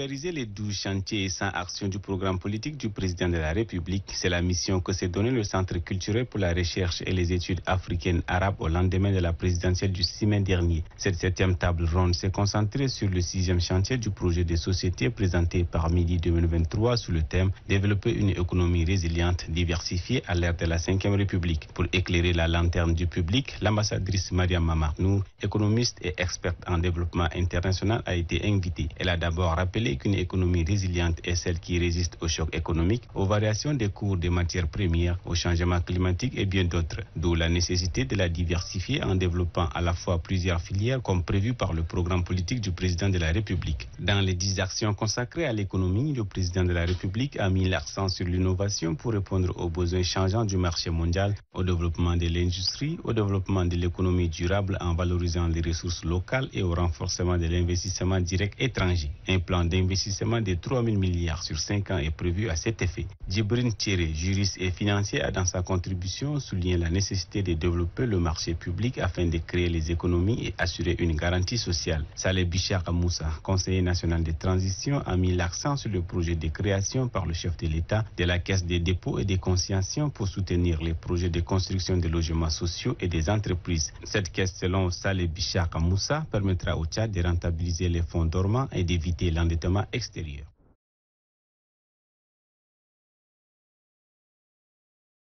régulariser les 12 chantiers et 100 actions du programme politique du président de la République, c'est la mission que s'est donnée le Centre culturel pour la recherche et les études africaines arabes au lendemain de la présidentielle du 6 mai dernier. Cette 7e table ronde s'est concentrée sur le 6e chantier du projet de société présenté par Midi 2023 sous le thème « Développer une économie résiliente, diversifiée à l'ère de la 5e République ». Pour éclairer la lanterne du public, l'ambassadrice Mariam Mamarnou, économiste et experte en développement international, a été invitée. Elle a d'abord rappelé qu'une économie résiliente est celle qui résiste aux chocs économiques, aux variations des cours des matières premières, au changement climatique et bien d'autres. D'où la nécessité de la diversifier en développant à la fois plusieurs filières comme prévu par le programme politique du président de la République. Dans les 10 actions consacrées à l'économie, le président de la République a mis l'accent sur l'innovation pour répondre aux besoins changeants du marché mondial, au développement de l'industrie, au développement de l'économie durable en valorisant les ressources locales et au renforcement de l'investissement direct étranger. Un plan d'investissement de 3 000 milliards sur 5 ans est prévu à cet effet. Djibril Thierry, juriste et financier, a dans sa contribution souligné la nécessité de développer le marché public afin de créer les économies et assurer une garantie sociale. Saleh Bichara Moussa, conseiller national de transition, a mis l'accent sur le projet de création par le chef de l'État de la Caisse des dépôts et des consignations pour soutenir les projets de construction de logements sociaux et des entreprises. Cette caisse, selon Saleh Bichara Moussa, permettra au Tchad de rentabiliser les fonds dormants et d'éviter l'endettement extérieur.